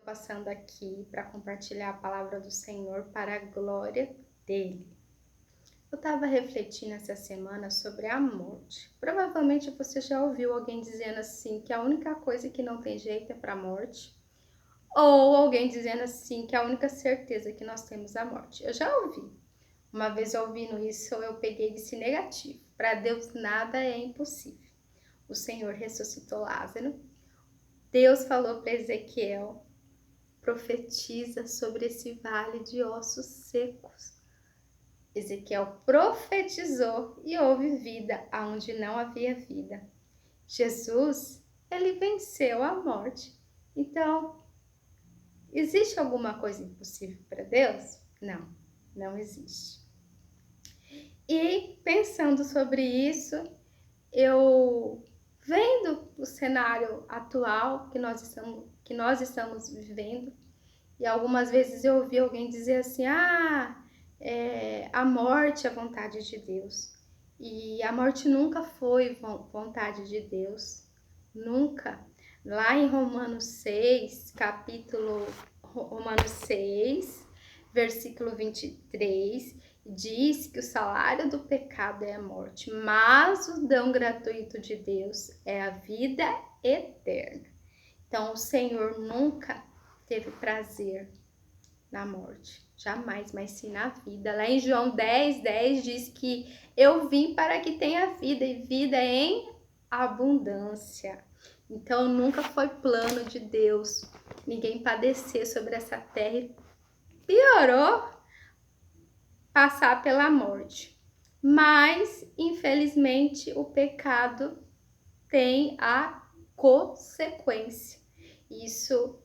Passando aqui para compartilhar a palavra do Senhor para a glória dele. Eu estava refletindo essa semana sobre a morte. Provavelmente você já ouviu alguém dizendo assim que a única coisa que não tem jeito é para a morte, ou alguém dizendo assim que a única certeza que nós temos é a morte. Eu já ouvi. Uma vez ouvindo isso, eu peguei e disse negativo. Para Deus nada é impossível. O Senhor ressuscitou Lázaro. Deus falou para Ezequiel: profetiza sobre esse vale de ossos secos. Ezequiel profetizou e houve vida aonde não havia vida. Jesus, ele venceu a morte. Então, existe alguma coisa impossível para Deus? Não, não existe. E pensando sobre isso, eu vendo o cenário atual que nós estamos vivendo, e algumas vezes eu ouvi alguém dizer assim: a morte é vontade de Deus. E a morte nunca foi vontade de Deus, nunca. Lá em Romanos 6, Romanos 6, versículo 23, diz que o salário do pecado é a morte, mas o dom gratuito de Deus é a vida eterna. Então, o Senhor nunca teve prazer na morte, jamais, mas sim na vida. Lá em João 10:10 diz que eu vim para que tenha vida e vida em abundância. Então, nunca foi plano de Deus ninguém padecer sobre essa terra e piorou passar pela morte. Mas, infelizmente, o pecado tem a consequência. Isso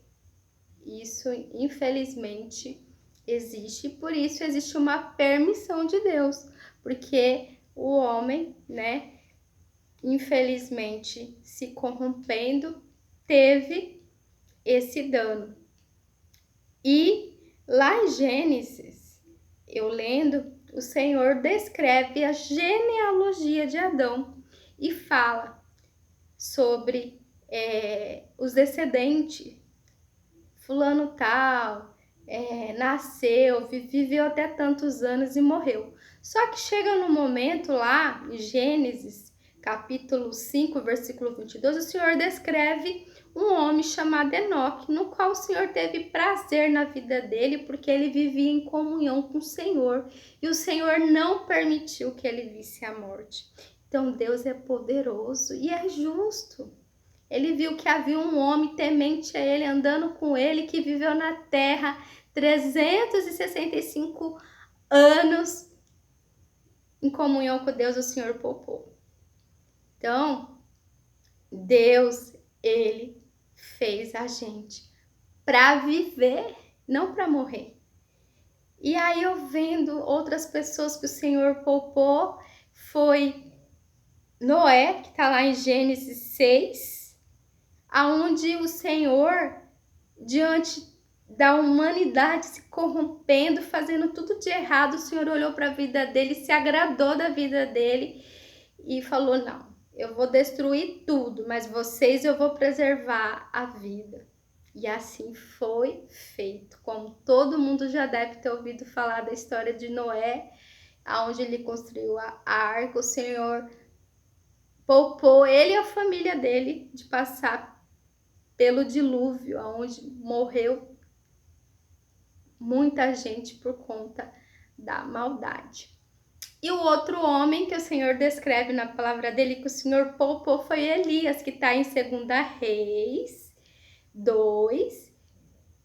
infelizmente existe, por isso existe uma permissão de Deus, porque o homem, infelizmente se corrompendo, teve esse dano. E lá em Gênesis, eu lendo, o Senhor descreve a genealogia de Adão e fala sobre os descendentes. Fulano tal, nasceu, viveu até tantos anos e morreu. Só que chega no momento lá, em Gênesis, capítulo 5, versículo 22, o Senhor descreve um homem chamado Enoque, no qual o Senhor teve prazer na vida dele, porque ele vivia em comunhão com o Senhor, e o Senhor não permitiu que ele visse a morte. Então Deus é poderoso e é justo. Ele viu que havia um homem temente a ele, andando com ele, que viveu na terra 365 anos em comunhão com Deus, o Senhor poupou. Então, Deus, ele fez a gente para viver, não para morrer. E aí eu vendo outras pessoas que o Senhor poupou, foi Noé, que está lá em Gênesis 6, aonde o Senhor, diante da humanidade se corrompendo, fazendo tudo de errado, o Senhor olhou para a vida dele, se agradou da vida dele e falou: não, eu vou destruir tudo, mas vocês eu vou preservar a vida. E assim foi feito. Como todo mundo já deve ter ouvido falar da história de Noé, aonde ele construiu a arca, o Senhor poupou ele e a família dele de passar pelo dilúvio, onde morreu muita gente por conta da maldade. E o outro homem que o Senhor descreve na palavra dele, que o Senhor poupou, foi Elias, que está em 2 Reis 2,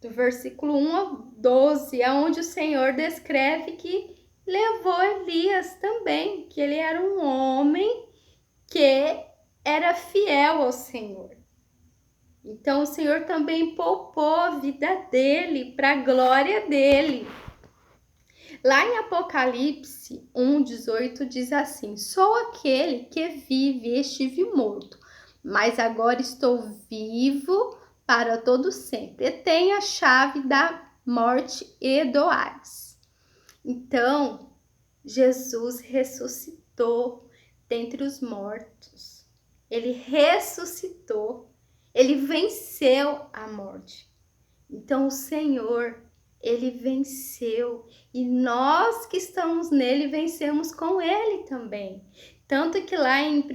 do versículo 1 ao 12, onde o Senhor descreve que levou Elias também, que ele era um homem que era fiel ao Senhor. Então, o Senhor também poupou a vida dele para a glória dele. Lá em Apocalipse 1:18 diz assim: sou aquele que vive e estive morto, mas agora estou vivo para todo sempre. E tenho a chave da morte e do Hades. Então, Jesus ressuscitou dentre os mortos. Ele ressuscitou. Ele venceu a morte. Então o Senhor, ele venceu e nós que estamos nele vencemos com ele também. Tanto que lá em 1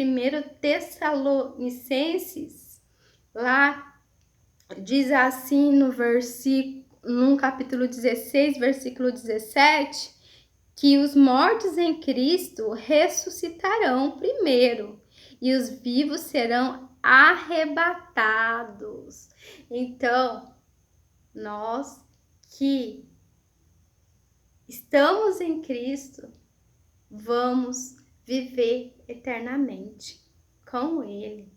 Tessalonicenses, lá diz assim no capítulo 16, versículo 17, que os mortos em Cristo ressuscitarão primeiro e os vivos serão arrebatados. Então, nós que estamos em Cristo, vamos viver eternamente com Ele.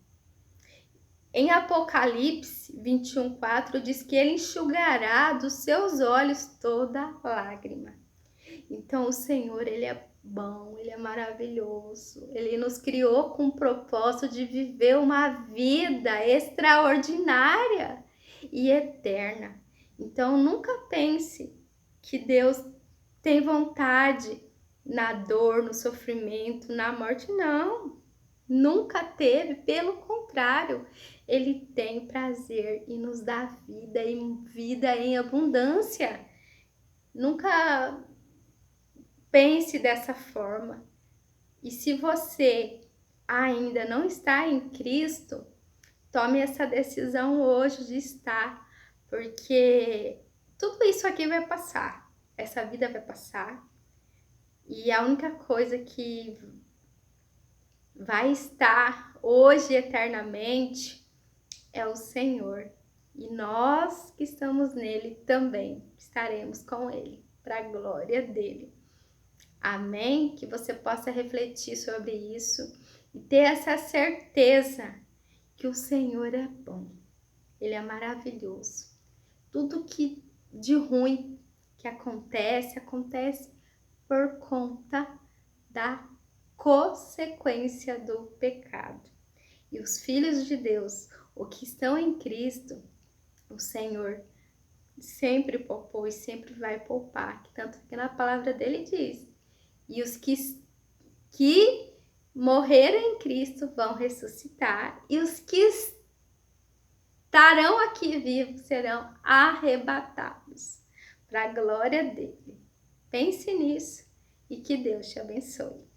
Em Apocalipse 21:4 diz que Ele enxugará dos seus olhos toda lágrima. Então o Senhor, Ele é bom, Ele é maravilhoso. Ele nos criou com o propósito de viver uma vida extraordinária e eterna. Então nunca pense que Deus tem vontade na dor, no sofrimento, na morte. Não, nunca teve, pelo contrário, Ele tem prazer em nos dar vida em abundância. Nunca pense dessa forma. E se você ainda não está em Cristo, tome essa decisão hoje de estar, porque tudo isso aqui vai passar, essa vida vai passar, e a única coisa que vai estar hoje eternamente é o Senhor. E nós que estamos nele também estaremos com ele, para a glória dele. Amém? Que você possa refletir sobre isso e ter essa certeza que o Senhor é bom, Ele é maravilhoso. Tudo que de ruim que acontece por conta da consequência do pecado. E os filhos de Deus, os que estão em Cristo, o Senhor sempre poupou e sempre vai poupar. Tanto que na palavra dele diz: e os que morreram em Cristo vão ressuscitar, e os que estarão aqui vivos serão arrebatados para a glória dele. Pense nisso e que Deus te abençoe.